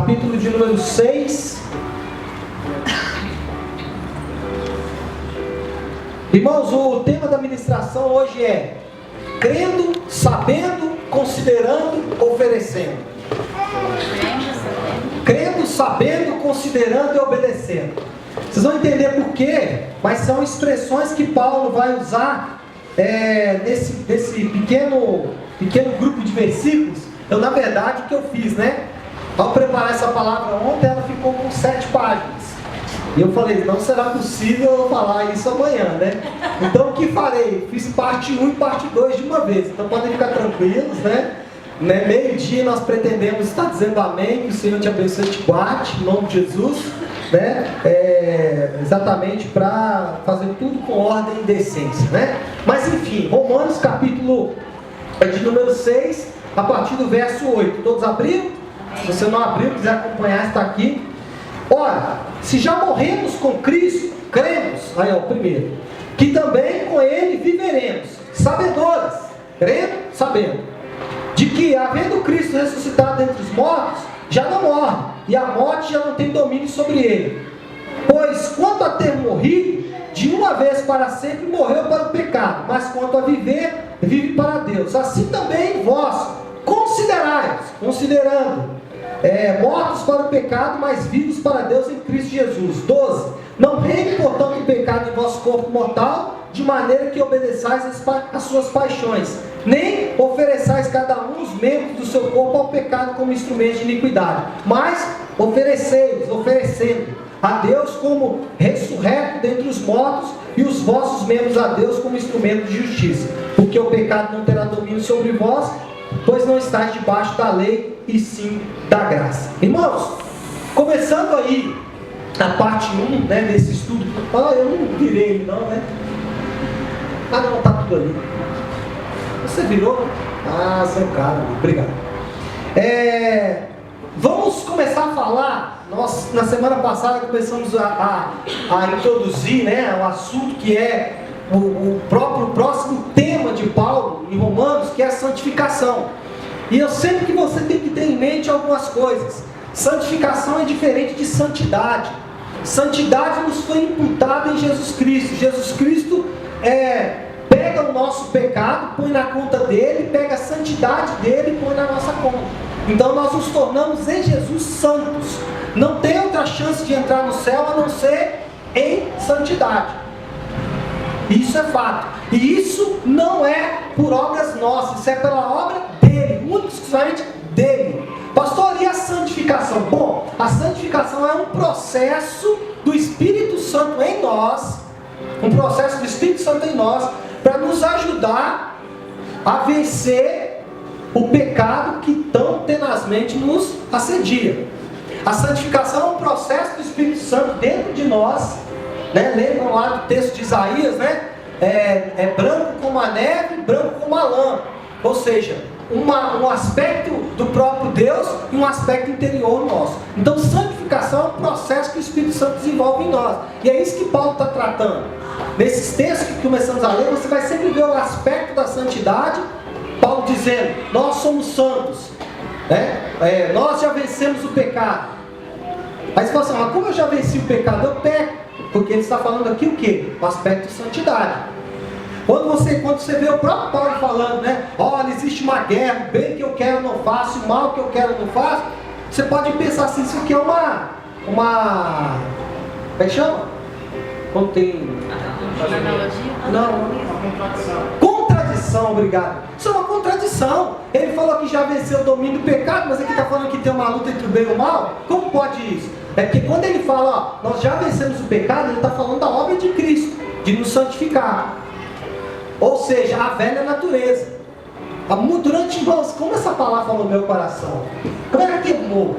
capítulo de número 6. Irmãos, o tema da ministração hoje é crendo, sabendo, considerando, oferecendo. Crendo, sabendo, considerando e obedecendo. Vocês vão entender por quê, mas são expressões que Paulo vai usar nesse pequeno grupo de versículos. Na verdade, o que eu fiz, ao preparar essa palavra ontem, ela ficou com 7 páginas. E eu falei, não será possível eu falar isso amanhã, Então o que farei? Fiz parte 1 e parte 2 de uma vez. Então podem ficar tranquilos, Meio-dia nós pretendemos estar dizendo amém, que o Senhor te abençoe e te guarde, em nome de Jesus, exatamente para fazer tudo com ordem e decência, Mas enfim, Romanos capítulo de número 6, a partir do verso 8. Todos abriram? Se você não abriu, quiser acompanhar, está aqui. Ora, se já morremos com Cristo, cremos, aí é o primeiro, que também com Ele viveremos, sabedores, crendo, sabendo, de que, havendo Cristo ressuscitado dentre os mortos, já não morre, e a morte já não tem domínio sobre ele. Pois, quanto a ter morrido, de uma vez para sempre morreu para o pecado, mas quanto a viver, vive para Deus. Assim também vós, considerando, mortos para o pecado, mas vivos para Deus em Cristo Jesus. 12. Não reine, portanto, o pecado em vosso corpo mortal, de maneira que obedeçais às suas paixões, nem ofereçais cada um os membros do seu corpo ao pecado como instrumento de iniquidade, mas oferecendo a Deus como ressurreto dentre os mortos, e os vossos membros a Deus como instrumento de justiça, porque o pecado não terá domínio sobre vós, pois não estáis debaixo da lei, e sim da graça. Irmãos, começando aí a parte 1, desse estudo. Eu não virei ele não, não, está tudo ali. Você virou? Seu cara, obrigado. Vamos começar a falar. Nós, na semana passada, começamos a introduzir o assunto que é o próximo tema de Paulo em Romanos, que é a santificação. E eu sempre que você tem que ter em mente algumas coisas. Santificação é diferente de santidade. Santidade nos foi imputada em Jesus Cristo. Jesus Cristo pega o nosso pecado, põe na conta dele, pega a santidade dele e põe na nossa conta. Então nós nos tornamos em Jesus santos. Não tem outra chance de entrar no céu a não ser em santidade. Isso é fato. E isso não é por obras nossas, isso é pela obra dele, único e exclusivamente dele. Pastor, e a santificação? Bom, a santificação é um processo do Espírito Santo em nós, para nos ajudar a vencer o pecado que tão tenazmente nos assedia. A santificação é um processo do Espírito Santo dentro de nós, Lembram lá do texto de Isaías, é branco como a neve, branco como a lã. Ou seja, um aspecto do próprio Deus e um aspecto interior nosso. Então, santificação é um processo que o Espírito Santo desenvolve em nós. E é isso que Paulo está tratando. Nesses textos que começamos a ler, você vai sempre ver o aspecto da santidade. Paulo dizendo, nós somos santos, nós já vencemos o pecado. Aí você fala assim, mas como eu já venci o pecado? Eu peco. Porque ele está falando aqui o quê? O aspecto de santidade. Quando você vê o próprio Paulo falando, olha, existe uma guerra, o bem que eu quero eu não faço, o mal que eu quero eu não faço, você pode pensar assim, isso aqui é uma como é que chama? Quando tem... Não, contradição, obrigado. Isso é uma contradição. Ele falou que já venceu o domínio do pecado, mas aqui está falando que tem uma luta entre o bem e o mal. Como pode isso? É porque quando ele fala, nós já vencemos o pecado, ele está falando da obra de Cristo, de nos santificar. Ou seja, a velha natureza. Irmãos, como essa palavra falou no meu coração? Como é que queimou?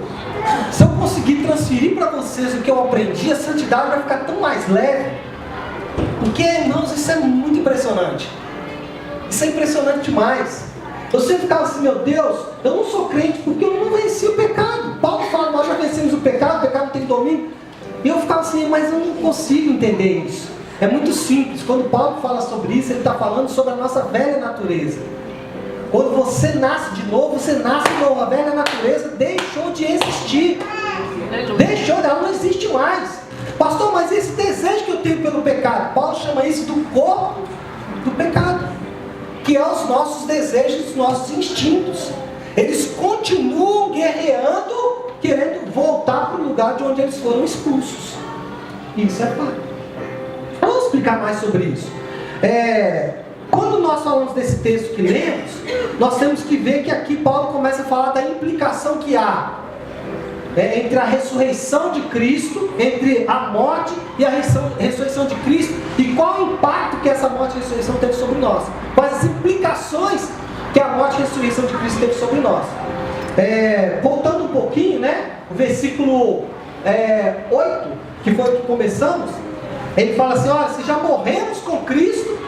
Se eu conseguir transferir para vocês o que eu aprendi, a santidade vai ficar tão mais leve. Porque, irmãos, isso é muito impressionante. Isso é impressionante demais. Eu sempre ficava assim, meu Deus, eu não sou crente porque eu não venci o pecado. Paulo fala, nós já vencemos o pecado não tem domínio. E eu ficava assim, mas eu não consigo entender isso. É muito simples. Quando Paulo fala sobre isso, ele está falando sobre a nossa velha natureza. Quando você nasce de novo, você nasce de novo. A velha natureza deixou de existir. Deixou, ela não existe mais. Pastor, mas esse desejo que eu tenho pelo pecado, Paulo chama isso do corpo do pecado, que é os nossos desejos, os nossos instintos. Eles continuam guerreando, querendo voltar para o lugar de onde eles foram expulsos. Isso é fato. Vamos explicar mais sobre isso. Quando nós falamos desse texto que lemos, nós temos que ver que aqui Paulo começa a falar da implicação que há entre a ressurreição de Cristo, entre a morte e a ressurreição de Cristo, e qual o impacto que essa morte e ressurreição teve sobre nós, quais as implicações que a morte e a ressurreição de Cristo teve sobre nós. Voltando um pouquinho, o versículo 8, que foi o que começamos, ele fala assim: olha, se já morremos com Cristo,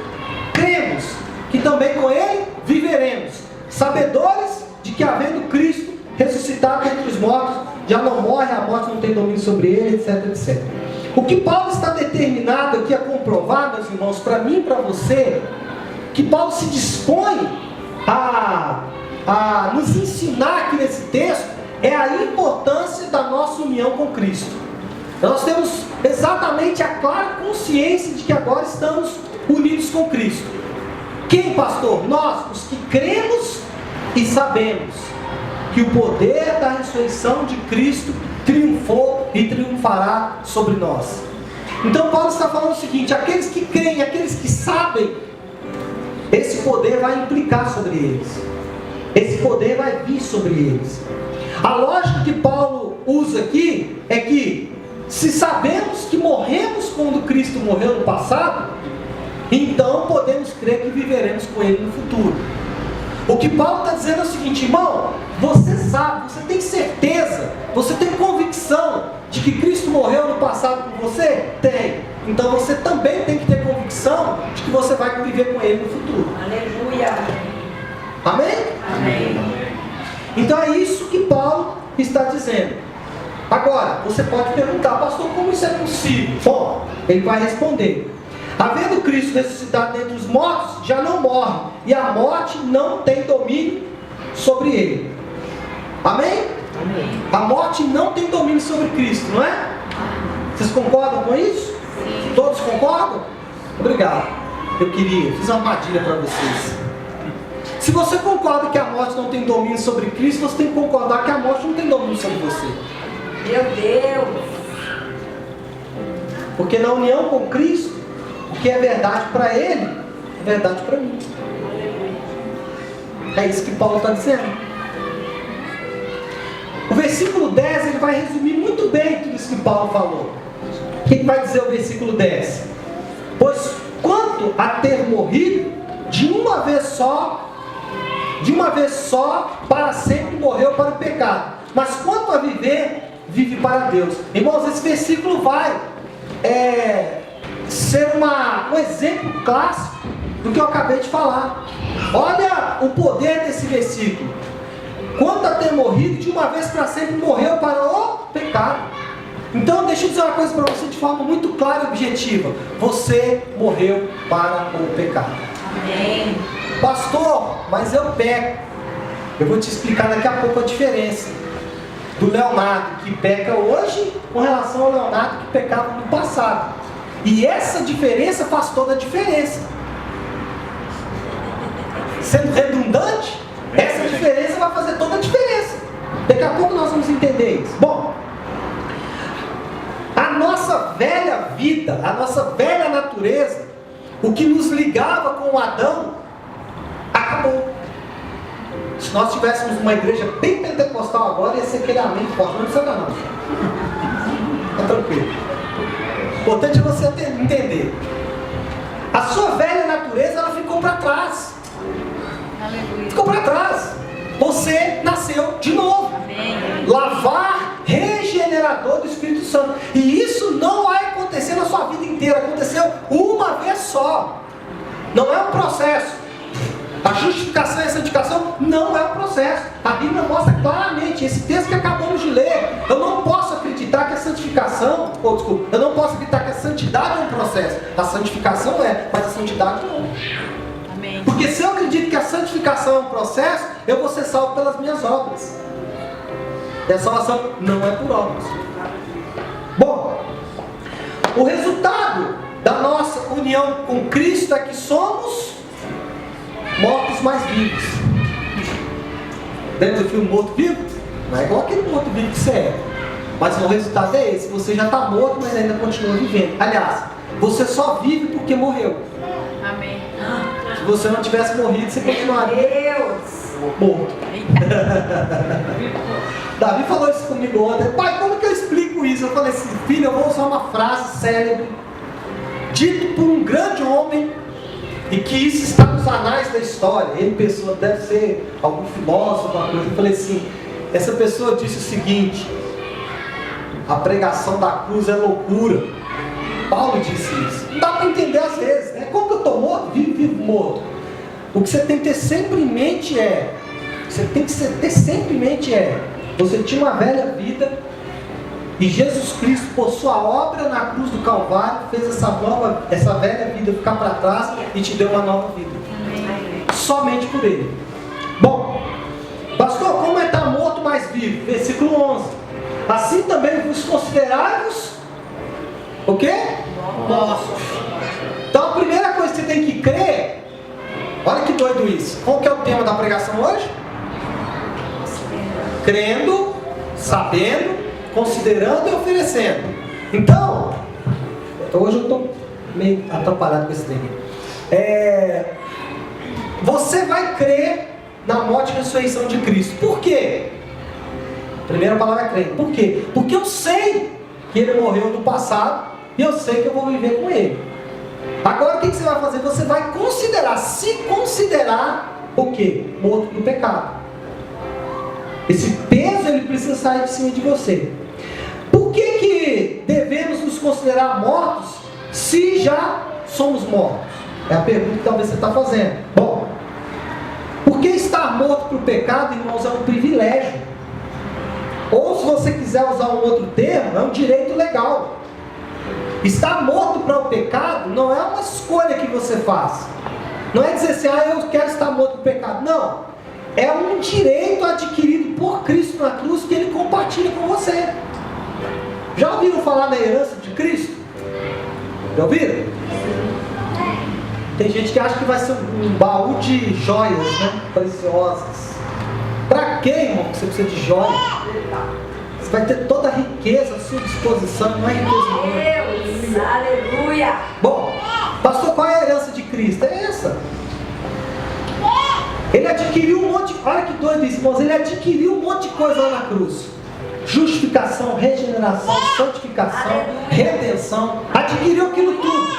cremos que também com Ele viveremos, sabedores de que havendo Cristo ressuscitado entre os mortos, já não morre, a morte não tem domínio sobre ele, etc, etc. O que Paulo está determinado aqui a comprovar, meus irmãos, para mim e para você, que Paulo se dispõe a nos ensinar aqui nesse texto, é a importância da nossa união com Cristo. Nós temos exatamente a clara consciência de que agora estamos unidos com Cristo. Quem, pastor? Nós, os que cremos e sabemos que o poder da ressurreição de Cristo triunfou e triunfará sobre nós. Então Paulo está falando o seguinte: aqueles que creem, aqueles que sabem, esse poder vai implicar sobre eles, esse poder vai vir sobre eles. A lógica que Paulo usa aqui é que, se sabemos que morremos quando Cristo morreu no passado, então podemos crer que viveremos com Ele no futuro. O que Paulo está dizendo é o seguinte: irmão, você sabe, você tem certeza, você tem convicção de que Cristo morreu no passado por você? Tem. Então você também tem que ter convicção de que você vai viver com Ele no futuro. Aleluia. Amém? Amém. Então é isso que Paulo está dizendo. Agora, você pode perguntar: pastor, como isso é possível? Bom, ele vai responder: havendo Cristo ressuscitado dentre os mortos, já não morre, e a morte não tem domínio sobre ele. Amém? Amém. A morte não tem domínio sobre Cristo, não é? Vocês concordam com isso? Sim. Todos concordam? Obrigado. Fiz uma armadilha para vocês. Se você concorda que a morte não tem domínio sobre Cristo, você tem que concordar que a morte não tem domínio sobre você. Meu Deus. Porque na união com Cristo, o que é verdade para Ele, é verdade para mim. É isso que Paulo está dizendo. O versículo 10, ele vai resumir muito bem tudo isso que Paulo falou. O que vai dizer o versículo 10? Pois quanto a ter morrido, de uma vez só, para sempre morreu para o pecado. Mas quanto a viver, vive para Deus. Irmãos, esse versículo vai ser um exemplo clássico do que eu acabei de falar. Olha o poder desse versículo. Quanto a ter morrido, de uma vez para sempre morreu para o pecado. Então deixa eu dizer uma coisa para você de forma muito clara e objetiva: você morreu para o pecado. Amém. Pastor, mas eu peco. Eu vou te explicar daqui a pouco a diferença do Leonardo que peca hoje com relação ao Leonardo que pecava no passado. E essa diferença faz toda a diferença. Sendo redundante, essa diferença vai fazer toda a diferença. Daqui a pouco nós vamos entender isso. Bom, a nossa velha vida, a nossa velha natureza, o que nos ligava com o Adão, acabou. Se nós tivéssemos uma igreja bem pentecostal agora, ia ser aquele amém forte, não precisa não. Está tranquilo. O importante é você entender. A sua velha natureza, ela ficou para trás. Aleluia. Ficou para trás. Você nasceu de novo. Amém. Lavar regenerador do Espírito Santo. E isso não vai acontecer na sua vida inteira. Aconteceu uma vez só. Não é um processo. A justificação e a santificação não é um processo. A Bíblia mostra claramente. Esse texto que acabamos de ler. Eu não posso acreditar que a santificação, eu não posso acreditar que a santidade é um processo. A santificação é, mas a santidade não. Amém. Porque se eu acredito que a santificação é um processo, eu vou ser salvo pelas minhas obras. E a salvação não é por obras. O resultado da nossa união com Cristo é que somos mortos mais vivos. Lembra do filme Morto Vivo? Não é igual aquele morto vivo que você é. Mas o resultado é esse. Você já está morto, mas ainda continua vivendo. Aliás, você só vive porque morreu. Amém. Se você não tivesse morrido, você continuaria morto. Davi falou isso comigo ontem. Pai, como que eu explico isso? Eu falei assim, filho, eu vou usar uma frase célebre, dito por um grande homem, e que isso está nos anais da história. Ele pensou, deve ser algum filósofo, alguma coisa. Eu falei assim, essa pessoa disse o seguinte: a pregação da cruz é loucura. Paulo disse isso. Não dá para entender às vezes, né? Como que eu estou morto? Vivo morto. O que você tem que ter sempre em mente é, você tinha uma velha vida, e Jesus Cristo, por sua obra na cruz do Calvário, fez essa velha vida ficar para trás e te deu uma nova vida. Somente por Ele. Bom, pastor, como é estar morto mais vivo? Versículo 11. Assim também vos considerai-vos o quê? Mortos. Então a primeira coisa que você tem que crer, olha que doido isso. Qual que é o tema da pregação hoje? Crendo, sabendo, considerando e oferecendo. Então, hoje eu estou meio atrapalhado com esse tema. Você vai crer na morte e ressurreição de Cristo. Por quê? Primeira palavra é crer. Por quê? Porque eu sei que Ele morreu no passado e eu sei que eu vou viver com Ele. Agora o que você vai fazer? Você vai se considerar o quê? Morto no pecado. Esse peso ele precisa sair de cima de você. Por que devemos nos considerar mortos se já somos mortos? É a pergunta que talvez você está fazendo. Bom, porque estar morto para o pecado, irmãos, é um privilégio. Ou se você quiser usar um outro termo, é um direito legal. Estar morto para o pecado não é uma escolha que você faz. Não é dizer assim, eu quero estar morto para o pecado. Não. É um direito adquirido por Cristo na cruz que Ele compartilha com você. Já ouviram falar na herança de Cristo? Já ouviram? Tem gente que acha que vai ser um baú de joias, né? Preciosas. Para quê, irmão, que você precisa de joia? Você vai ter toda a riqueza à sua disposição, não é riqueza nenhuma. Aleluia! Bom, pastor, qual é a herança de Cristo? É essa. Ele adquiriu um monte, olha que doido isso, irmãos, ele adquiriu um monte de coisa lá na cruz. Justificação, regeneração, santificação, redenção. Adquiriu aquilo tudo.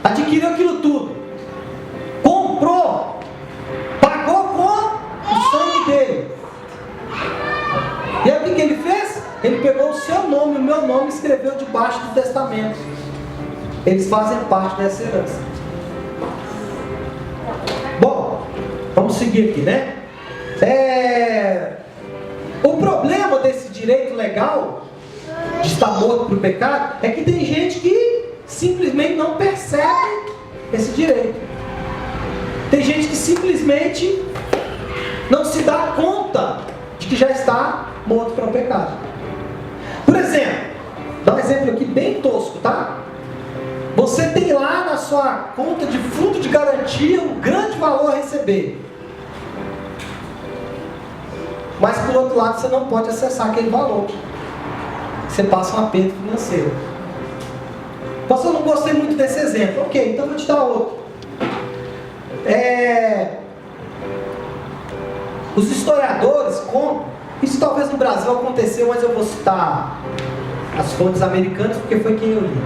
Adquiriu aquilo tudo. Comprou. Pagou com o sangue dele. E aí o que ele fez? Ele pegou o seu nome, o meu nome, e escreveu debaixo do testamento. Eles fazem parte dessa herança. Bom, vamos seguir aqui, né? O problema desse direito legal de estar morto para o pecado é que tem gente que simplesmente não percebe esse direito. Tem gente que simplesmente não se dá conta de que já está morto para o pecado. Por exemplo, dá um exemplo aqui bem tosco, tá? Você tem lá na sua conta de fundo de garantia um grande valor a receber. Mas por outro lado você não pode acessar aquele valor. Você passa um aperto financeiro. Pastor, eu não gostei muito desse exemplo. Ok, então vou te dar outro. Os historiadores contam, isso talvez no Brasil aconteceu, mas eu vou citar as fontes americanas porque foi quem eu li.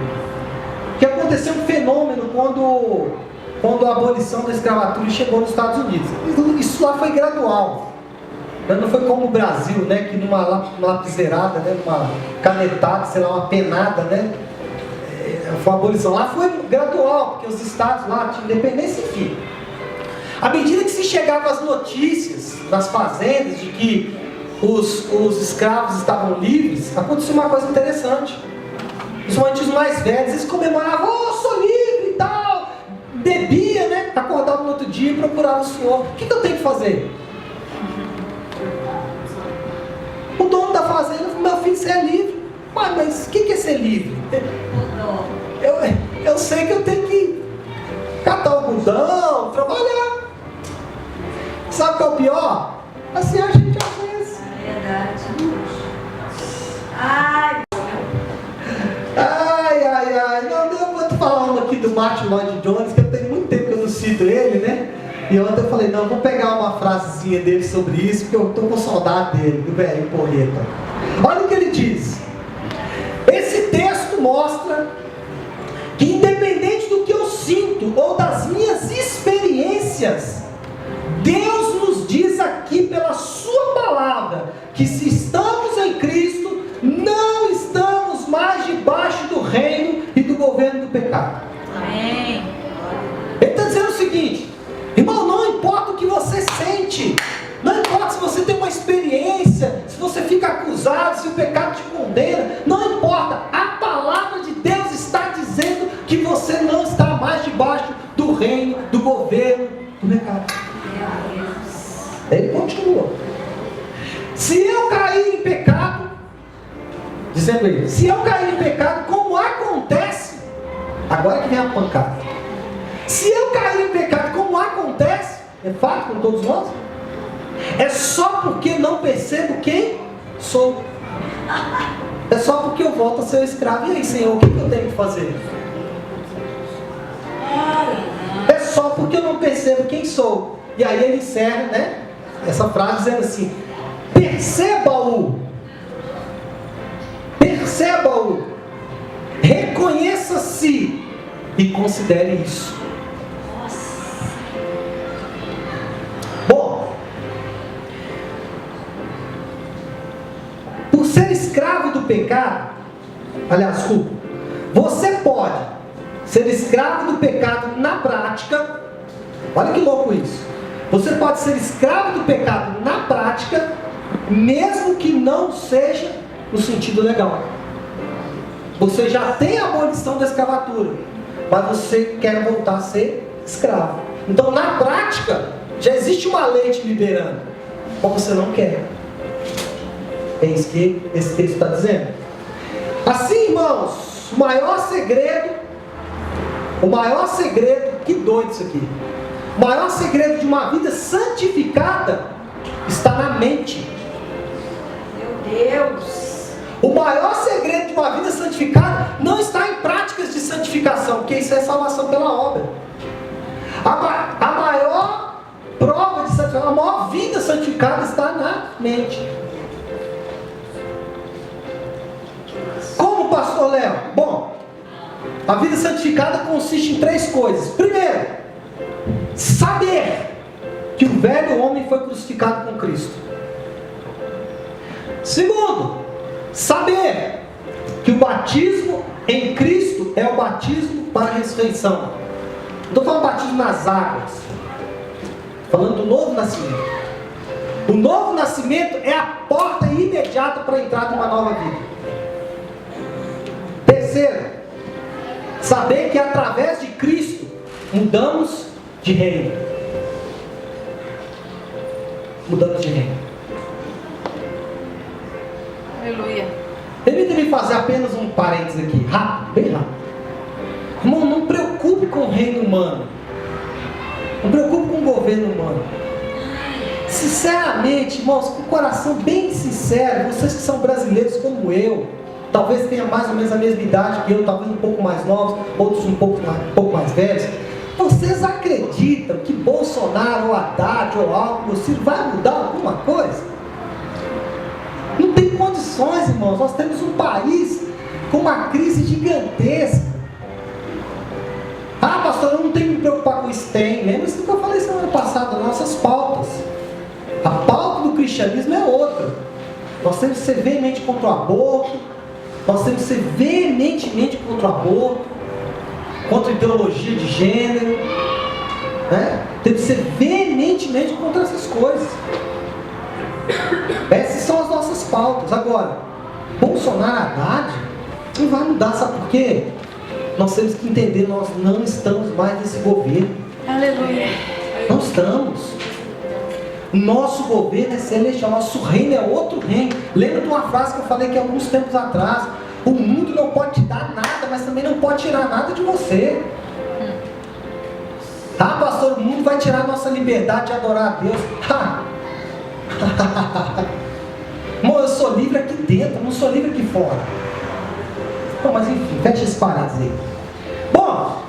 Que aconteceu um fenômeno quando a abolição da escravatura chegou nos Estados Unidos. Isso lá foi gradual. Não foi como o Brasil, né, que numa lapiseirada, né, numa canetada, sei lá, uma penada, né, foi a abolição. Lá foi gradual, porque os estados lá tinham independência, enfim. À medida que se chegava as notícias nas fazendas de que os escravos estavam livres, aconteceu uma coisa interessante. Principalmente os mais velhos, eles comemoravam, sou livre e tal, bebia, né, acordava no outro dia e procurava o Senhor. O que eu tenho que fazer? O dono da fazenda falou, meu filho, você é livre. Mas o que é ser livre? sei que eu tenho que catar o algodão, trabalhar. Sabe o que é o pior? Assim a gente às vezes. É verdade. Ai. Ai. Não, eu vou te falar uma aqui do Martin Lloyd Jones, que eu tenho muito tempo que eu não cito ele, né? E ontem eu falei, não, vou pegar uma frasezinha dele sobre isso, porque eu estou com saudade dele, do velho porreta. Olha o que ele diz. Esse texto mostra que independente do que eu sinto ou das minhas experiências, Deus nos diz aqui pela sua palavra que se estamos em Cristo, não estamos mais debaixo do reino e do governo do pecado. Amém. Ele está dizendo o seguinte, irmão, não importa o que você sente, não importa se você tem uma experiência, se você fica acusado, se o pecado te condena, não importa, a palavra de Deus está dizendo que você não está mais debaixo do reino, do governo do pecado. Ele continua. Se eu cair em pecado, dizendo ele, se eu cair em pecado, como acontece, agora que vem a pancada. Se eu cair em pecado, como acontece, é fato com todos nós, é só porque não percebo quem sou. É só porque eu volto a ser escravo. E aí, Senhor, o que eu tenho que fazer? É só porque eu não percebo quem sou. E aí ele encerra, né, essa frase dizendo assim: perceba-o, reconheça-se e considere isso. Bom, por ser escravo do pecado, aliás, desculpa, você pode ser escravo do pecado na prática. Olha que louco isso. Você pode ser escravo do pecado na prática, mesmo que não seja no sentido legal. Você já tem a abolição da escravatura, mas você quer voltar a ser escravo. Então, na prática, já existe uma lei te liberando, mas você não quer. É isso que esse texto está dizendo. Assim, irmãos, o maior segredo, que doido isso aqui. O maior segredo de uma vida santificada está na mente. Meu Deus. O maior segredo de uma vida santificada não está em práticas de santificação, porque isso é salvação pela obra. A maior prova de santificação, a maior vida santificada está na mente. Como, pastor Léo? Bom, a vida santificada consiste em 3 coisas. Primeiro, saber que o velho homem foi crucificado com Cristo. Segundo, saber que o batismo em Cristo é o batismo para a ressurreição. Não estou falando batismo nas águas, estou falando do novo nascimento. O novo nascimento é a porta imediata para a entrada de uma nova vida. Terceiro, saber que através de Cristo mudamos de reino. Mudamos de reino. Aleluia. Permita-me fazer apenas um parênteses aqui, rápido, bem rápido. Irmão, não preocupe com o reino humano. Não preocupe com o governo humano. Sinceramente, irmãos, com o coração bem sincero, vocês que são brasileiros como eu, talvez tenham mais ou menos a mesma idade que eu, talvez um pouco mais novos, outros um pouco mais velhos. Vocês acreditam que Bolsonaro, ou Haddad, ou Alckmin, ou Ciro vai mudar alguma coisa? Não tem condições, irmãos. Nós temos um país com uma crise gigantesca. Ah, pastor, eu não tenho que me preocupar com isso. Tem. Lembra-se do que eu falei semana passada, nossas pautas. A pauta do cristianismo é outra. Nós temos que ser veemente contra o aborto. Nós temos que ser veementemente contra o aborto, contra a ideologia de gênero, né? Temos que ser veementemente contra essas coisas. Essas são as nossas pautas. Agora, Bolsonaro, Haddad, não vai mudar, sabe por quê? Nós temos que entender, nós não estamos mais nesse governo. Aleluia. Não estamos. Nosso governo é celestial, nosso reino é outro reino. Lembra de uma frase que eu falei aqui há alguns tempos atrás: o mundo não pode te dar nada, mas também não pode tirar nada de você. Ah, pastor, o mundo vai tirar a nossa liberdade de adorar a Deus. Irmão, eu sou livre aqui dentro, não sou livre aqui fora. Bom, mas enfim, fecha esse parênteses aí. Bom,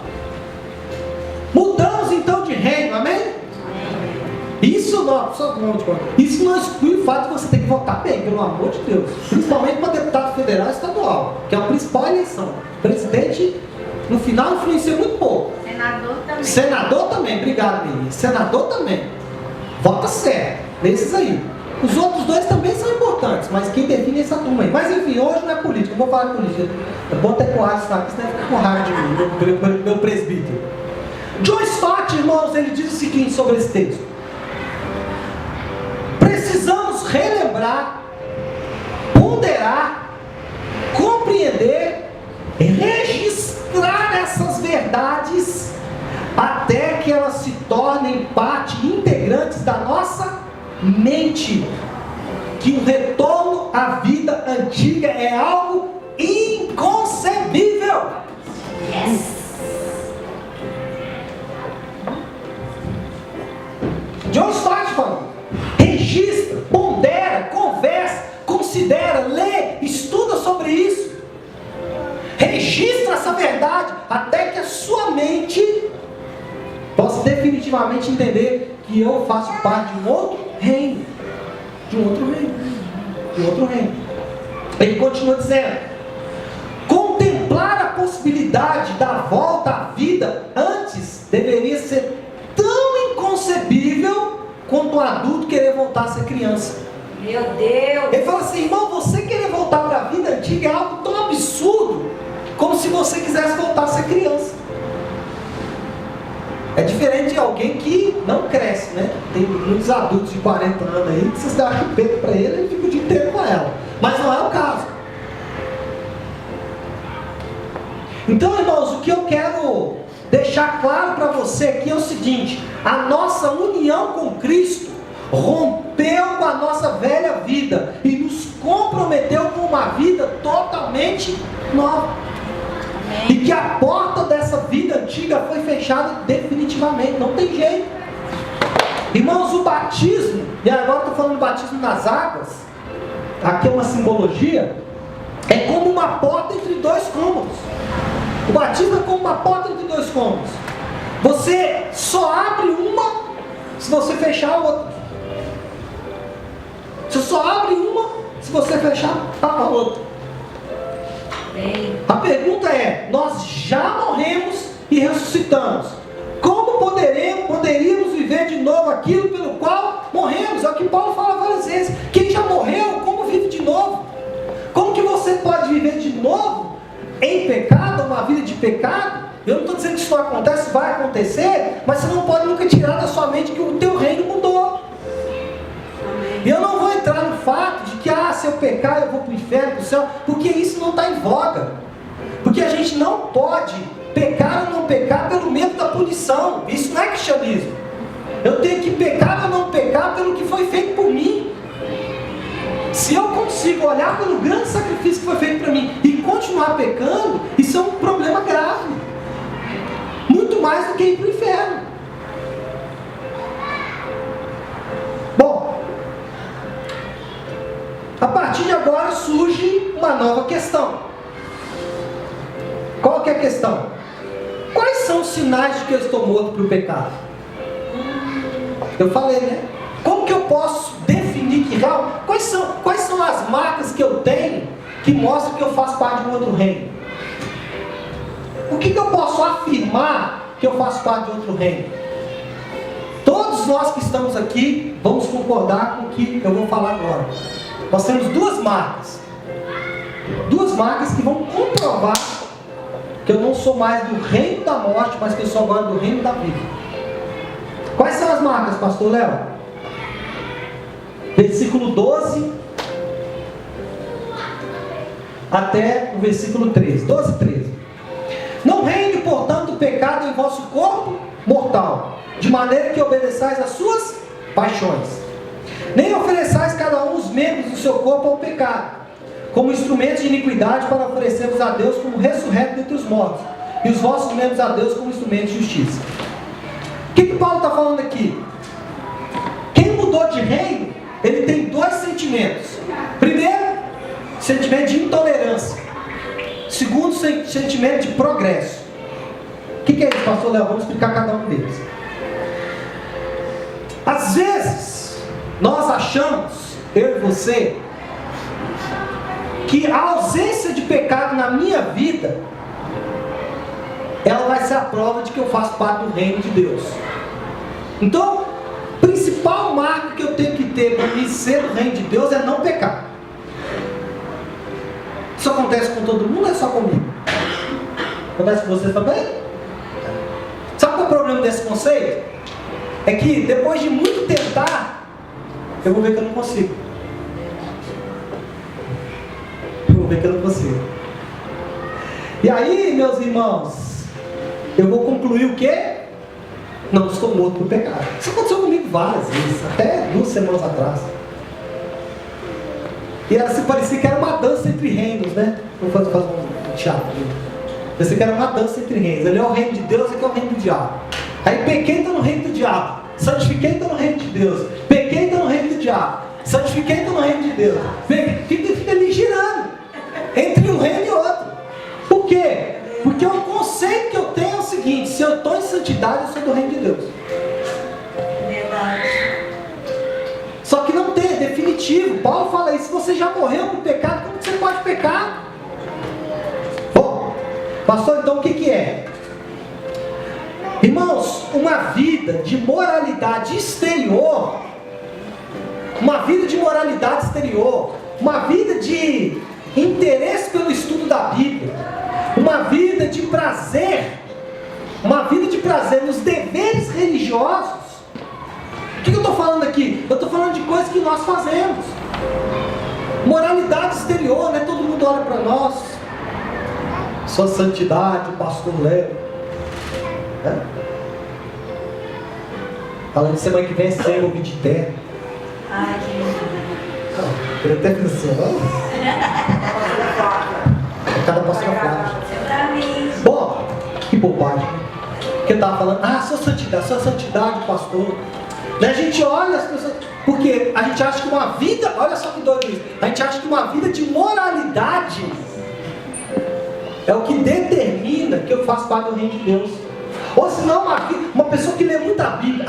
mudamos então de reino, amém? Isso não exclui o fato de você ter que votar bem, pelo amor de Deus. Principalmente para deputado federal e estadual, que é a principal eleição. Presidente, no final, influencia muito pouco. Senador também. Senador também, obrigado, menina. Senador também. Vota certo, desses aí. Os outros dois também são importantes, mas quem define é essa turma aí. Mas enfim, hoje não é política, eu vou falar de política. Eu vou até com raiva, senão vai ficar com raiva de mim, meu presbítero. John Stott, irmãos, ele diz o seguinte sobre esse texto: precisamos relembrar, ponderar, compreender, registrar essas verdades até que elas se tornem parte integrantes da nossa mente. Que o retorno à vida antiga é algo inconcebível. Yes. John Stott falando: registra, pondera, conversa, considera, lê, estuda sobre isso. Registra essa verdade até que a sua mente possa definitivamente entender que eu faço parte de um outro reino. De um outro reino. De outro reino. Ele continua dizendo: contemplar a possibilidade da volta à vida antes deveria ser tão inconcebível quanto um adulto querer voltar a ser criança. Meu Deus. Ele fala assim: irmão, você querer voltar para a vida antiga é algo tão absurdo como se você quisesse voltar a ser criança. É diferente de alguém que não cresce, né? Tem muitos adultos de 40 anos aí que você dá uma chupeta para ele e fica o dia inteiro com ela. Mas não é o caso. Então, irmãos, o que eu quero deixar claro para você aqui é o seguinte: a nossa união com Cristo rompeu com a nossa velha vida e nos comprometeu com uma vida totalmente nova. E que a porta dessa vida antiga foi fechada definitivamente, não tem jeito. Irmãos, o batismo, e agora estou falando do batismo nas águas, aqui é uma simbologia, é como uma porta entre dois cômodos. O batismo é como uma porta entre dois cômodos. Você só abre uma se você fechar a outra. Você só abre uma se você fechar a outra. A pergunta é: nós já morremos e ressuscitamos. Como poderíamos viver de novo aquilo pelo qual morremos? É o que Paulo fala várias vezes. Quem já morreu, como vive de novo? Como que você pode viver de novo em pecado, uma vida de pecado? Eu não estou dizendo que isso não acontece, vai acontecer, mas você não pode nunca tirar da sua mente que o teu reino mudou. E eu não vou entrar no fato de que, se eu pecar eu vou para o inferno, para o céu, porque isso não está em voga. Porque a gente não pode pecar ou não pecar pelo medo da punição. Isso não é cristianismo. Eu tenho que pecar ou não pecar pelo que foi feito por mim. Se eu consigo olhar pelo grande sacrifício que foi feito para mim e continuar pecando, isso é um problema grave. Muito mais do que ir para o inferno. Bom, a partir de agora surge uma nova questão. Qual que é a questão? Quais são os sinais de que eu estou morto para o pecado? Eu falei, né? Como que eu posso definir que quais são as marcas que eu tenho que mostram que eu faço parte de um outro reino? O que eu posso afirmar que eu faço parte de outro reino? Todos nós que estamos aqui vamos concordar com o que eu vou falar agora. Nós temos duas marcas que vão comprovar que eu não sou mais do reino da morte, mas que eu sou agora do reino da vida. Quais são as marcas, pastor Léo? Versículo 12 até o versículo 13. 12 e 13. Não reine, portanto, o pecado em vosso corpo mortal, de maneira que obedeçais às suas paixões. Nem ofereçais cada um os membros do seu corpo ao pecado, como instrumentos de iniquidade para oferecer-vos a Deus como ressurreto dentre os mortos, e os vossos membros a Deus como instrumentos de justiça. O que Paulo está falando aqui? Quem mudou de reino, ele tem dois sentimentos. Primeiro, sentimento de intolerância. Segundo, sentimento de progresso. O que é isso, pastor Léo? Vamos explicar cada um deles. Às vezes, nós achamos, eu e você, que a ausência de pecado na minha vida, ela vai ser a prova de que eu faço parte do reino de Deus. Então, o principal marco que eu tenho que ter para me ser do reino de Deus é não pecar. Isso acontece com todo mundo ou é só comigo? Acontece com vocês também? Sabe qual é o problema desse conceito? É que depois de muito tentar, eu vou ver que eu não consigo. Que eu não consigo. E aí, meus irmãos, eu vou concluir o quê? Não estou morto por pecado. Isso aconteceu comigo várias vezes, até 2 semanas atrás. E ela se parecia que era uma dança entre reinos, né? Vamos fazer um teatro. Parecia que era uma dança entre reinos. Ali é o reino de Deus, aqui é o reino do diabo. Aí pequei, estou no reino do diabo. Santifiquei, estou no reino de Deus. Pequei, estou no reino do diabo. Santifiquei, estou no reino de Deus. Fica ali girando entre um reino e outro. Por quê? Porque o conceito que eu tenho é o seguinte: se eu estou em santidade, eu sou do reino de Deus. Verdade. Só que não tem, é definitivo. Paulo fala isso: se você já morreu por pecado, como você pode pecar? Bom, pastor, então o que é? Irmãos, uma vida de moralidade exterior, uma vida de moralidade exterior, uma vida de interesse pelo estudo da Bíblia, uma vida de prazer nos deveres religiosos. O que eu estou falando aqui? Eu estou falando de coisas que nós fazemos. Moralidade exterior, né? Todo mundo olha para nós. Sua santidade, o pastor Léo. Falando de semana que vem, ser ouvir de terra. Ai, que lindo. Eu até pensou, cada pastor fala. Bom, que bobagem. Porque eu estava falando, sua santidade, pastor. E a gente olha as pessoas, porque a gente acha que uma vida, olha só que doido isso, a gente acha que uma vida de moralidade é o que determina que eu faço parte do reino de Deus. Ou senão, uma pessoa que lê muita Bíblia,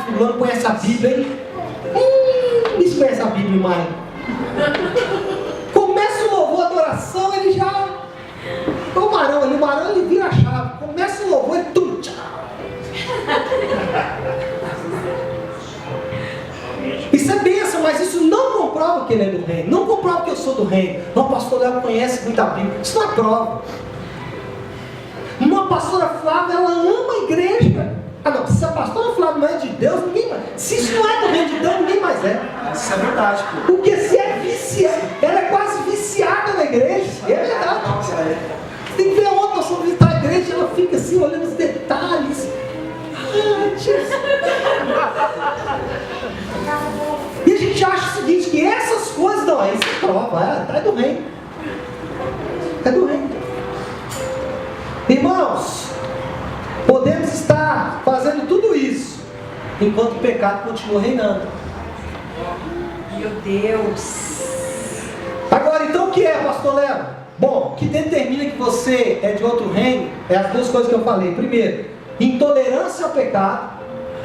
fulano conhece a Bíblia, hein? Isso conhece a Bíblia, mãe. Começa o louvor, a adoração, ele já... O Marão ele vira a chave. Começa o louvor, ele tum, tchau. Isso é bênção, mas isso não comprova que ele é do reino. Não comprova que eu sou do reino. Não, o pastor Léo conhece muita Bíblia. Isso não é prova. Uma pastora Flávia, ela ama a igreja. Se a pastora Flávia não é de Deus, ninguém mais. Se isso não é do reino de Deus, ninguém mais é. Isso é verdade, pô. Porque se é viciada, ela é quase viciada na igreja. É verdade. Você tem que ver ontem nós fomos visitar a igreja, ela fica assim, olhando os detalhes. Jesus. E a gente acha o seguinte, que essas coisas não, isso é prova, é do reino. É do reino. Irmãos, podemos estar fazendo tudo isso enquanto o pecado continua reinando. Meu Deus. Agora, então o que é, pastor Léo? Bom, o que determina que você é de outro reino é as duas coisas que eu falei. Primeiro, intolerância ao pecado.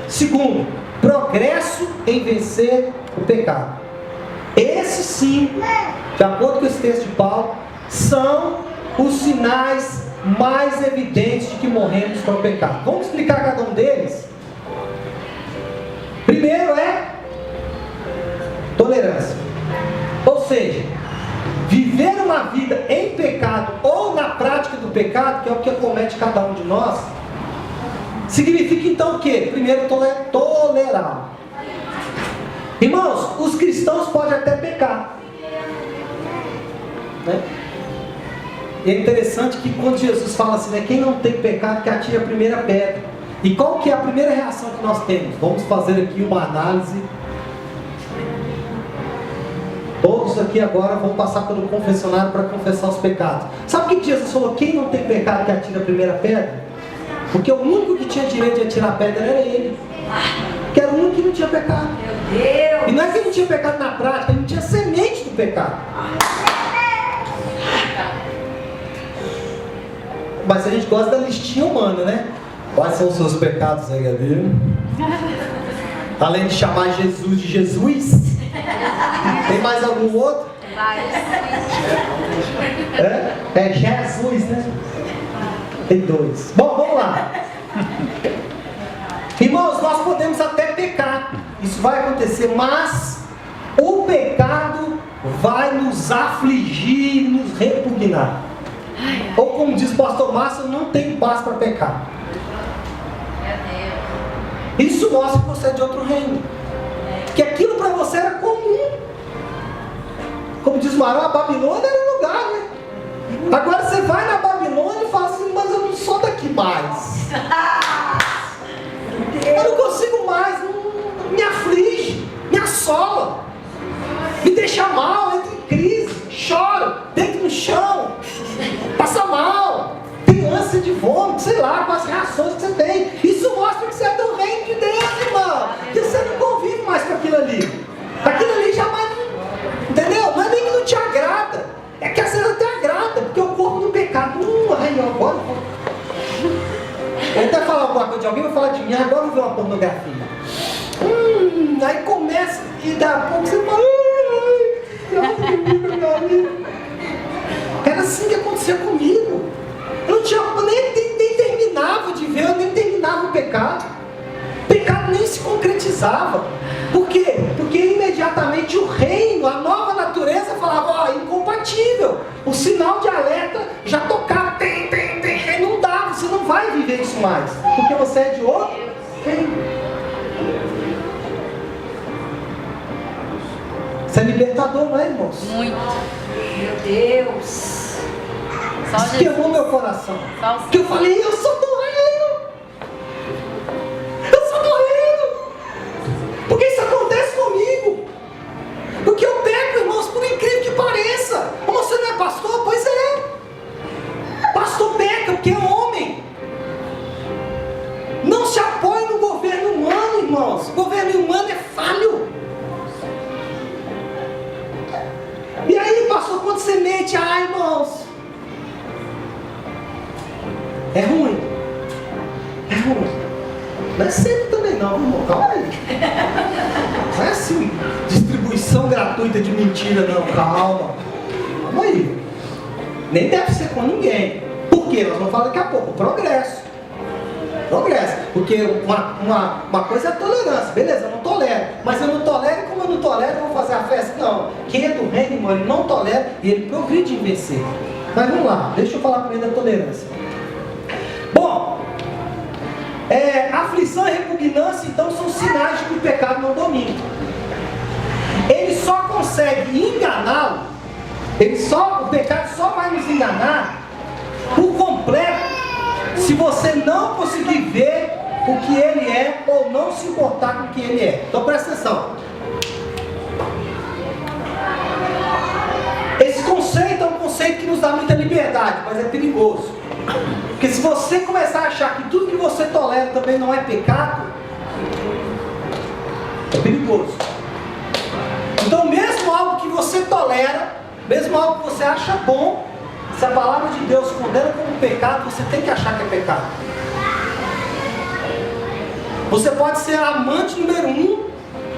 Segundo, progresso em vencer o pecado. Esses sim, de acordo com esse texto de Paulo, são os sinais mais evidentes de que morremos para o pecado. Vamos explicar cada um deles? Primeiro é tolerância. Ou seja, viver uma vida em pecado ou na prática do pecado, que é o que acomete cada um de nós, significa então o quê? Primeiro, tolerar. Irmãos, os cristãos podem até pecar, né? E é interessante que quando Jesus fala assim, né, quem não tem pecado que atire a primeira pedra. E qual que é a primeira reação que nós temos? Vamos fazer aqui uma análise Todos aqui agora vão passar pelo confessionário para confessar os pecados. Sabe o que Jesus falou? Quem não tem pecado que atira a primeira pedra? Porque o único que tinha direito de atirar a pedra era ele. Que era o único que não tinha pecado. Meu Deus! E não é que ele não tinha pecado na prática, ele não tinha semente do pecado. Mas a gente gosta da listinha humana, né? Quais são os seus pecados aí, Gabriel? Além de chamar Jesus de Jesus, tem mais algum outro? É Jesus, né? Tem 2. Bom, vamos lá. Irmãos, nós podemos até pecar. Isso vai acontecer, mas o pecado vai nos afligir, nos repugnar. Ou como diz o pastor Márcio, não tem paz para pecar. Isso mostra que você é de outro reino. Que aquilo para você era comum. Como diz o Marão, a Babilônia era um lugar, né? Agora você vai na Babilônia e fala assim, mas eu não sou daqui mais. Eu não consigo mais, me aflige, me assola, me deixa mal, entro em crise, choro, deito no chão, passa mal, tem ânsia de vômito, sei lá, com as reações que você tem. Isso mostra que você é do reino de Deus, irmão. Que você não convive mais com aquilo ali. Aquilo ali jamais, entendeu? Não é nem que não te agrada, é que às vezes até agrada, porque o corpo do pecado, ai, agora eu até falar alguma coisa de alguém, vai falar de mim, agora eu vou ver uma pornografia. Aí começa, e daqui a pouco você fala, era assim que acontecia comigo. Eu não tinha, nem terminava de ver, eu nem terminava o pecado. O pecado nem se concretizava. Por quê? Porque imediatamente o reino, a nova natureza falava, incompatível. O sinal de alerta já tocava, tem, não dá, você não vai viver isso mais. Porque você é de outro reino. Isso é libertador, não é, irmãos? Muito. Meu Deus. Isso queimou meu coração. Porque eu falei, eu sou do reino. Eu sou do reino. Porque isso acontece comigo. Porque eu peco, irmãos, por incrível que pareça. Você não é pastor? Pois é. Pastor peca porque é homem. Não se apoie no governo humano, irmãos. O governo humano é falho. E aí, pastor, quando você mente, irmãos, é ruim. É ruim. Não é sempre também não, irmão. Calma aí. Não é assim, distribuição gratuita de mentira, não. Calma. Calma aí. Nem deve ser com ninguém. Por quê? Nós vamos falar daqui a pouco. Progresso. Progresso. Porque uma coisa é a tolerância. Beleza, eu não tolero. Mas eu não tolero, e como eu não tolero, eu vou fazer a festa? Não. Quem é do reino, irmão, ele não tolera e ele progride em vencer. Mas vamos lá. Deixa eu falar primeiro da tolerância. Bom, aflição e repugnância, então, são sinais de que o pecado não domina. Ele só consegue enganá-lo, o pecado só vai nos enganar por completo se você não conseguir ver o que ele é ou não se importar com o que ele é. Então presta atenção. Esse conceito é um conceito que nos dá muita liberdade, mas é perigoso. Porque se você começar a achar que tudo que você tolera também não é pecado, é perigoso. Então mesmo algo que você tolera, mesmo algo que você acha bom, se a palavra de Deus condena como pecado, você tem que achar que é pecado. Você pode ser amante número 1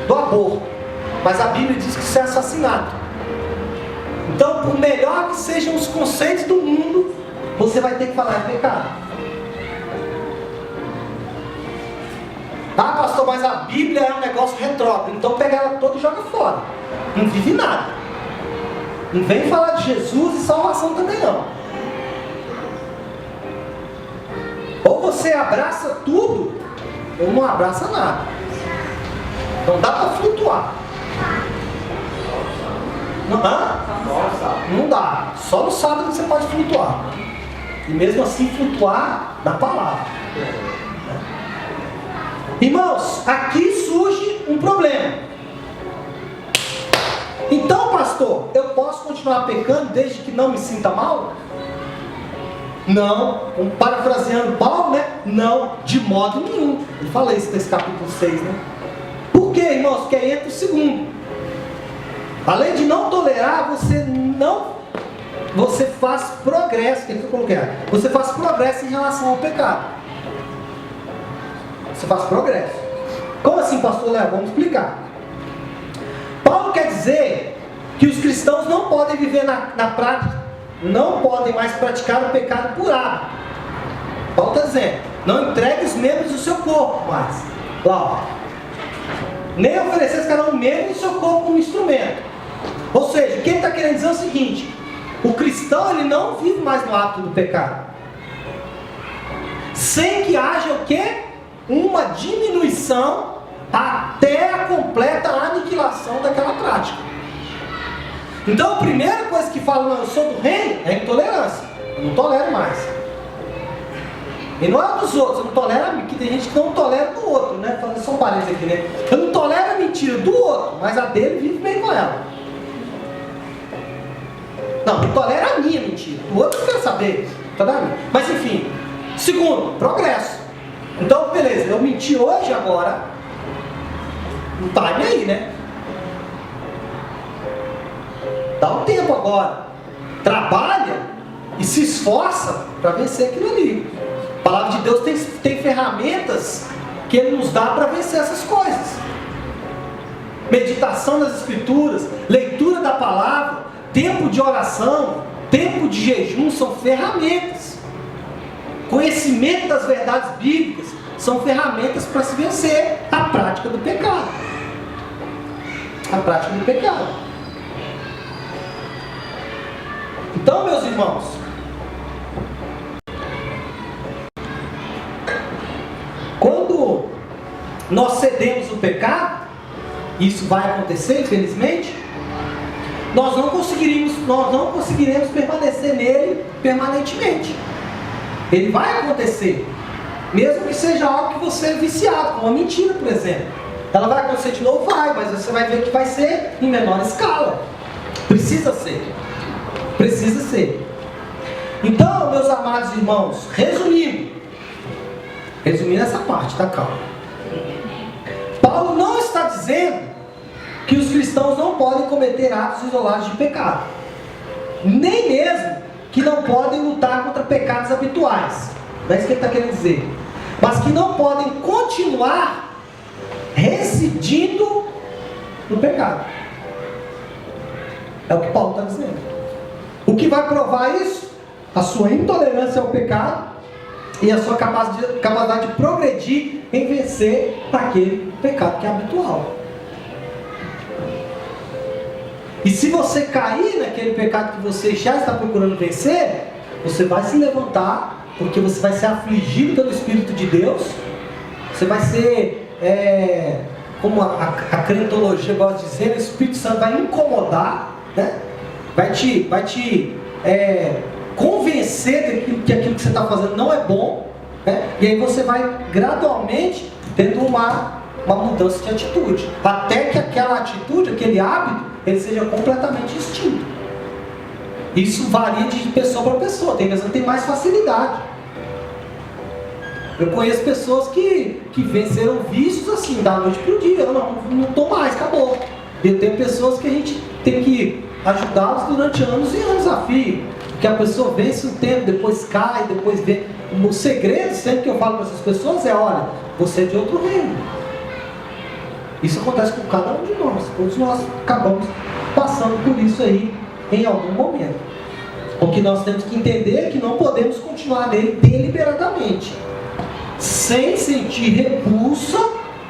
do aborto, mas a Bíblia diz que isso é assassinato. Então, por melhor que sejam os conceitos do mundo, você vai ter que falar de pecado. Pastor, mas a Bíblia é um negócio retrógrado, então pega ela toda e joga fora. Não vive nada. Não vem falar de Jesus e salvação também não. Ou você abraça tudo, ou não abraça nada. Não dá para flutuar. Não dá. Só no sábado você pode flutuar. E mesmo assim flutuar na palavra. Irmãos, aqui surge um problema. Então, pastor, eu posso continuar pecando desde que não me sinta mal? Não, parafraseando Paulo, né? Não, de modo nenhum. Ele fala isso nesse capítulo 6, né? Por quê, irmãos? Porque aí entra o segundo. Além de não tolerar, você faz progresso. O que eu coloquei? Você faz progresso em relação ao pecado. Você faz progresso. Como assim, pastor Léo? Vamos explicar. Paulo quer dizer que os cristãos não podem viver na prática, não podem mais praticar o pecado por hábito. Paulo está dizendo, não entregue os membros do seu corpo mais. Lá, ó. Nem oferecer cada um membro do seu corpo como instrumento. Ou seja, o que ele está querendo dizer é o seguinte: o cristão ele não vive mais no hábito do pecado, sem que haja o quê? Uma diminuição até a completa aniquilação daquela prática. Então a primeira coisa que fala, não, eu sou do reino, é a intolerância. Eu não tolero mais. E não é dos outros, eu não tolero, que tem gente que não tolera do outro, né? Falando só um parênteses aqui, né? Eu não tolero a mentira do outro, mas a dele vive bem com ela. Não, eu tolero a minha mentira, o outro não quer saber. Mas enfim, segundo, progresso. Então, beleza, eu menti hoje, agora, não tá nem aí, né? Dá um tempo agora. Trabalha e se esforça para vencer aquilo ali. A palavra de Deus tem ferramentas que Ele nos dá para vencer essas coisas. Meditação das Escrituras, leitura da palavra, tempo de oração, tempo de jejum são ferramentas. Conhecimento das verdades bíblicas são ferramentas para se vencer a prática do pecado. A prática do pecado. Então, meus irmãos, quando nós cedemos o pecado, isso vai acontecer, infelizmente, nós não conseguiremos permanecer nele permanentemente. Ele vai acontecer, mesmo que seja algo que você é viciado, como a mentira, por exemplo. Ela vai acontecer de novo? Vai, mas você vai ver que vai ser em menor escala. Precisa ser. Precisa ser. Então, meus amados irmãos, resumindo essa parte, tá, calma. Paulo não está dizendo que os cristãos não podem cometer atos isolados de pecado, nem mesmo que não podem lutar contra pecados habituais. Não é isso que ele está querendo dizer. Mas que não podem continuar residindo no pecado. É o que Paulo está dizendo. O que vai provar isso? A sua intolerância ao pecado e a sua capacidade de progredir em vencer aquele pecado que é habitual. E se você cair naquele pecado que você já está procurando vencer, você vai se levantar, porque você vai ser afligido pelo Espírito de Deus. Você vai ser, como a crentologia gosta de dizer, o Espírito Santo vai incomodar, né? Vai te convencer de que aquilo que você está fazendo não é bom, né? E aí você vai gradualmente tendo uma mudança de atitude, até que aquela atitude, aquele hábito, ele seja completamente extinto. Isso varia de pessoa para pessoa. Tem pessoas que têm mais facilidade. Eu conheço pessoas que venceram vícios assim, da noite para o dia. Eu não estou mais, acabou. Eu tenho pessoas que a gente tem que ajudá-los durante anos e anos a fio. Porque a pessoa vence um tempo, depois cai, depois vem. O segredo, sempre que eu falo para essas pessoas, é: olha, você é de outro reino. Isso acontece com cada um de nós. Todos nós acabamos passando por isso aí em algum momento. O que nós temos que entender é que não podemos continuar nele deliberadamente, sem sentir repulsa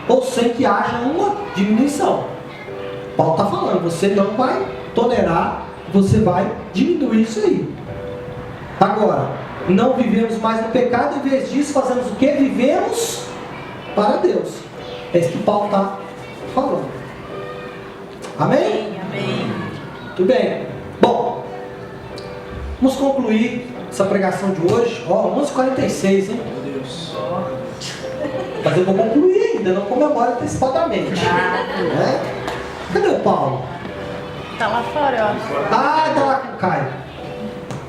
ou sem que haja uma diminuição. Paulo está falando, você não vai tolerar, você vai diminuir isso aí. Agora, não vivemos mais no pecado, em vez disso fazemos o que? Vivemos para Deus. É isso que Paulo está falando. Amém? Amém. Tudo bem. Bom, vamos concluir essa pregação de hoje. 11h46, hein? Meu Deus. Mas eu vou concluir ainda, não comemoro antecipadamente. Né? Cadê o Paulo? Tá lá fora, eu acho. Ah, tá lá com o Caio.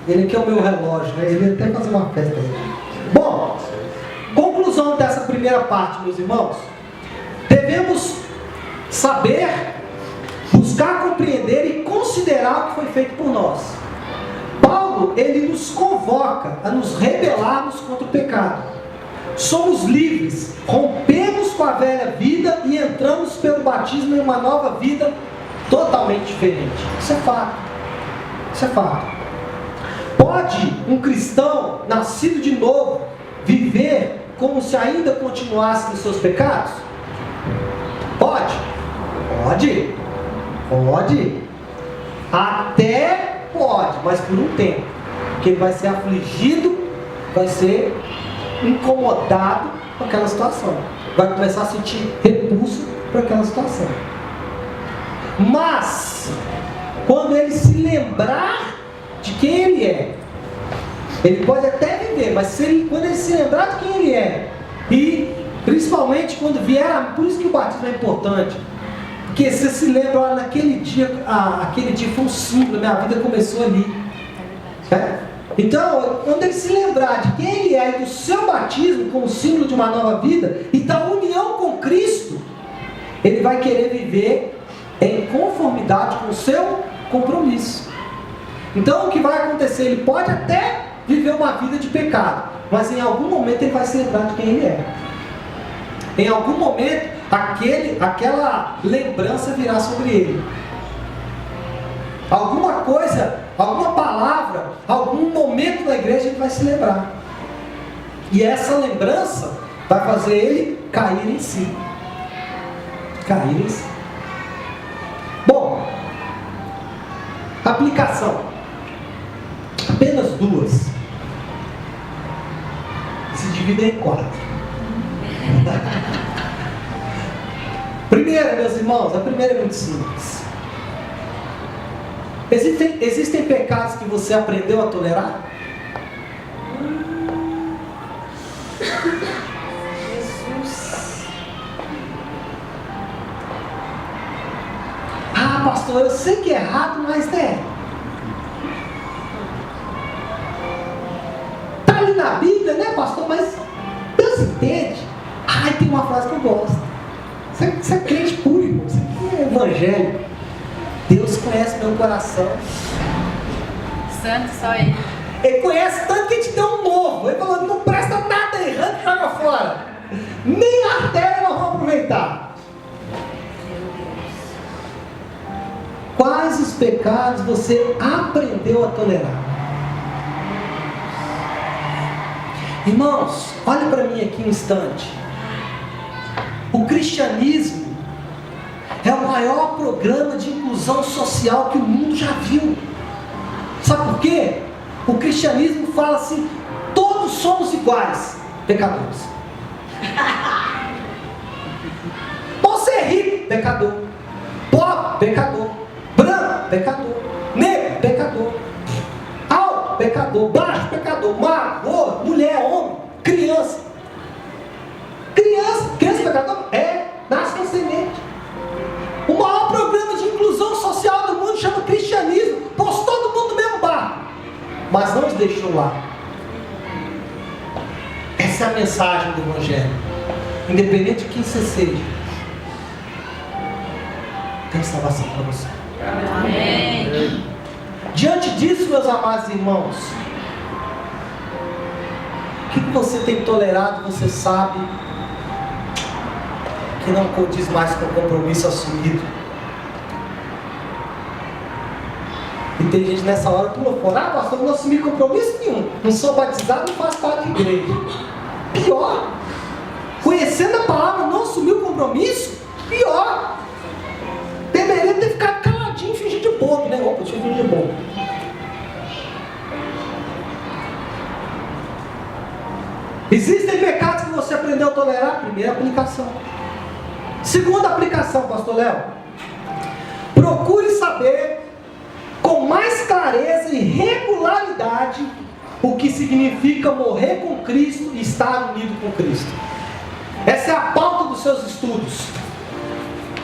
Ele aqui é o meu relógio, né? Ele ia até fazer uma festa aí. Bom, conclusão dessa primeira parte, meus irmãos. Devemos saber, buscar compreender e considerar o que foi feito por nós. Paulo, ele nos convoca a nos rebelarmos contra o pecado. Somos livres, rompemos com a velha vida e entramos pelo batismo em uma nova vida totalmente diferente. Isso é fato. Isso é fato. Pode um cristão nascido de novo viver como se ainda continuasse nos seus pecados? Pode. Pode. Pode. Até pode, mas por um tempo. Porque ele vai ser afligido, vai ser incomodado com aquela situação. Vai começar a sentir repulso por aquela situação. Mas, quando ele se lembrar de quem ele é, ele pode até viver, mas quando ele se lembrar de quem ele é, e principalmente quando vier, por isso que o batismo é importante, porque você se lembra, olha, naquele dia, aquele dia foi um símbolo, minha vida começou ali. Então, quando ele se lembrar de quem ele é e do seu batismo como símbolo de uma nova vida e da união com Cristo, ele vai querer viver em conformidade com o seu compromisso. Então, o que vai acontecer? Ele pode até viver uma vida de pecado, mas em algum momento ele vai se lembrar de quem ele é. Em algum momento, aquela lembrança virá sobre ele. Alguma coisa, alguma palavra, algum momento na igreja ele vai se lembrar. E essa lembrança vai fazer ele cair em si. Cair em si. Bom, aplicação. Apenas duas. Se dividem em 4. Primeira, meus irmãos, a primeira é muito simples. Existem pecados que você aprendeu a tolerar? Jesus. Ah, pastor, eu sei que é errado, mas é. Tá ali na Bíblia, né, pastor? Mas Deus entende. Ai, tem uma frase que eu gosto. Você é crente puro, irmão. Você é evangélico. Deus conhece meu coração. Santo só ele. Ele conhece tanto que ele te deu um novo. Ele falou, não presta nada aí, arranca e joga fora. Nem a artéria nós vamos aproveitar. Quais os pecados você aprendeu a tolerar? Irmãos, olha para mim aqui um instante. O cristianismo é o maior programa de inclusão social que o mundo já viu. Sabe por quê? O cristianismo fala assim, todos somos iguais, pecadores. Você é rico, pecador. Pobre, pecador. Branco, pecador. Negro, pecador. Alto, pecador. Baixo, pecador. Magro, gordo, mulher, homem, criança. Criança pecador? É, nasce com semente. O maior programa de inclusão social do mundo chama cristianismo. Pôs todo mundo no mesmo barco, mas não os deixou lá. Essa é a mensagem do Evangelho. Independente de quem você seja, tem salvação para você. Amém. Diante disso, meus amados irmãos, o que você tem tolerado, você sabe que não condiz mais com o compromisso assumido. E tem gente nessa hora que pula fora. Ah, pastor, não assumi compromisso nenhum. Não sou batizado, não faço parte de igreja. Pior. Conhecendo a palavra, não assumiu o compromisso? Pior. Deveria ter ficado caladinho e fingir de bobo, né? Opa, deixa eu fingir de bobo. Existem pecados que você aprendeu a tolerar? Primeira aplicação. Segunda aplicação, pastor Léo. Procure saber com mais clareza e regularidade o que significa morrer com Cristo e estar unido com Cristo. Essa é a pauta dos seus estudos.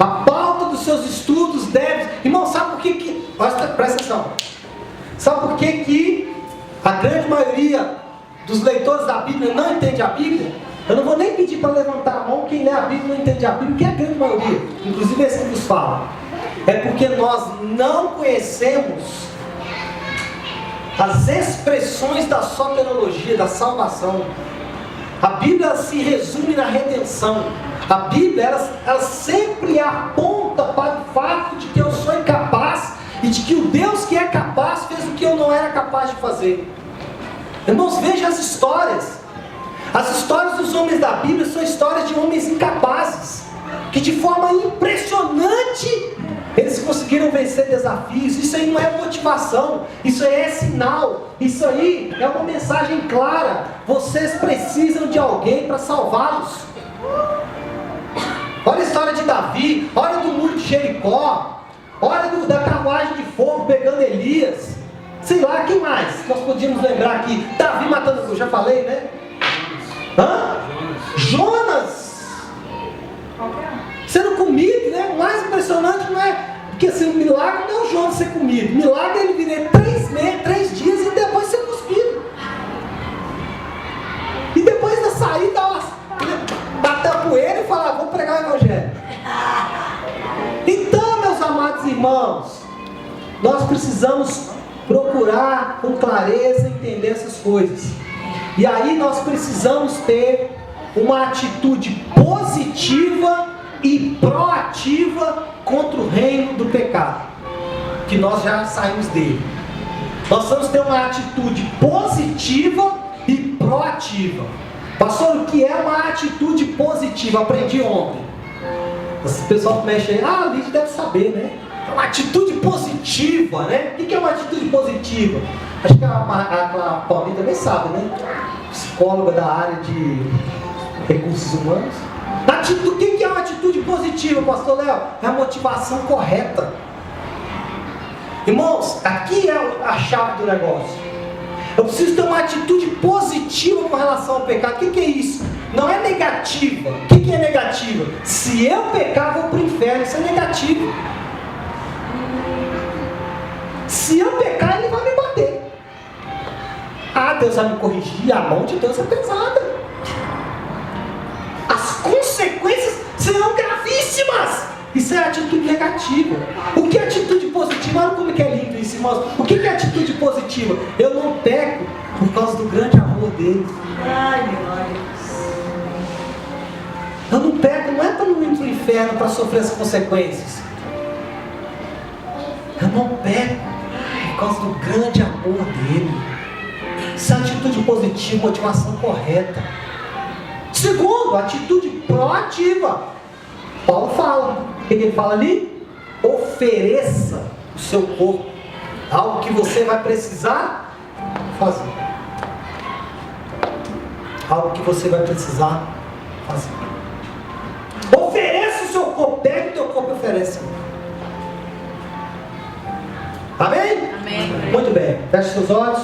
A pauta dos os seus estudos, débitos. Irmão, sabe por que presta atenção. Sabe por que a grande maioria dos leitores da Bíblia não entende a Bíblia? Eu não vou nem pedir para levantar a mão quem lê a Bíblia não entende a Bíblia, que é a grande maioria, inclusive esse que vos fala. É porque nós não conhecemos as expressões da soteriologia, da salvação. A Bíblia se resume na redenção. A Bíblia, ela sempre aponta para o fato de que eu sou incapaz e de que o Deus que é capaz fez o que eu não era capaz de fazer. Irmãos, vejam as histórias. As histórias dos homens da Bíblia são histórias de homens incapazes, que de forma impressionante eles conseguiram vencer desafios. Isso aí não é motivação, isso aí é sinal, isso aí é uma mensagem clara. Vocês precisam de alguém para salvá-los. Olha a história de Davi, olha do muro de Jericó, olha da carruagem de fogo pegando Elias. Sei lá, quem mais nós podíamos lembrar aqui? Davi matando, eu já falei, né? Jonas sendo comido, né? O mais impressionante não é porque assim, o milagre não é o Jonas ser comido. O milagre é ele viver 3 dias e depois ser cuspido. E depois da saída, bater a poeira e falar, vou pregar o evangelho. Então, meus amados irmãos, nós precisamos procurar com clareza entender essas coisas. E aí nós precisamos ter uma atitude positiva e proativa contra o reino do pecado, que nós já saímos dele. Nós vamos ter uma atitude positiva e proativa. Pastor, o que é uma atitude positiva? Aprendi ontem. O pessoal que mexe aí, a Lídia deve saber, né? É uma atitude positiva, né? O que é uma atitude positiva? Acho que a Paulinha também sabe, né? Psicóloga da área de recursos humanos. O que é uma atitude positiva, pastor Léo? É a motivação correta. Irmãos, aqui é a chave do negócio. Eu preciso ter uma atitude positiva com relação ao pecado. O que é isso? Não é negativa. O que é negativa? Se eu pecar, vou para o inferno. Isso é negativo. Se eu pecar, ele vai me bater. Ah, Deus vai me corrigir. A mão de Deus é pesada. As consequências serão gravíssimas. Isso é atitude negativa. O que é atitude positiva? Olha como que é lindo isso, irmãos. O que é atitude positiva? Eu não peco por causa do grande amor dele. Ai, meu Deus. Eu não peco, não é para não ir para o inferno para sofrer as consequências. Eu não peco por causa do grande amor dele. Isso é atitude positiva, motivação correta. Segundo, atitude proativa. Paulo fala, o que ele fala ali? Ofereça o seu corpo, algo que você vai precisar fazer. Algo que você vai precisar fazer. Ofereça o seu corpo, pega o teu corpo e oferece. Amém? Amém. Muito bem, feche seus olhos.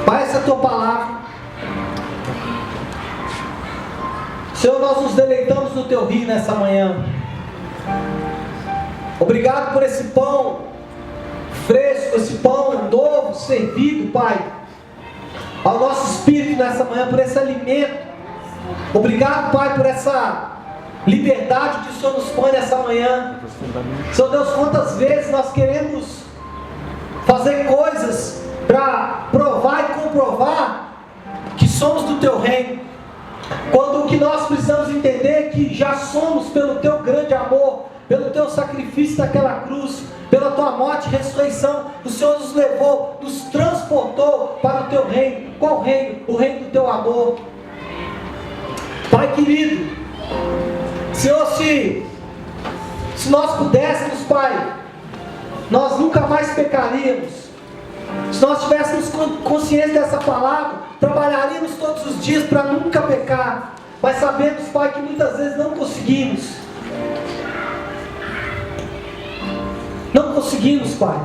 Pai, essa é a tua palavra. Senhor, nós nos deleitamos no teu rio nessa manhã. Obrigado por esse pão fresco, esse pão novo servido, Pai, ao nosso espírito nessa manhã, por esse alimento. Obrigado, Pai, por essa liberdade que o Senhor nos põe nessa manhã. Senhor Deus, quantas vezes nós queremos fazer coisas para provar e comprovar que somos do teu reino, quando o que nós precisamos entender é que já somos pelo teu grande amor, pelo teu sacrifício naquela cruz, pela tua morte e ressurreição. O Senhor nos levou, nos transportou para o teu reino. Qual reino? O reino do teu amor. Pai querido, Senhor, se nós pudéssemos, Pai, nós nunca mais pecaríamos. Se nós tivéssemos consciência dessa palavra, trabalharíamos todos os dias para nunca pecar. Mas sabemos, Pai, que muitas vezes não conseguimos. Não conseguimos, Pai.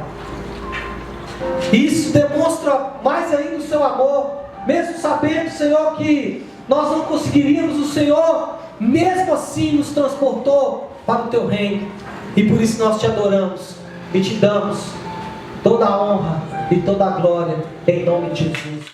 Isso demonstra mais ainda o seu amor, mesmo sabendo, Senhor, que nós não conseguiríamos, o Senhor, mesmo assim, nos transportou para o teu reino. E por isso nós te adoramos e te damos toda a honra e toda a glória, em nome de Jesus.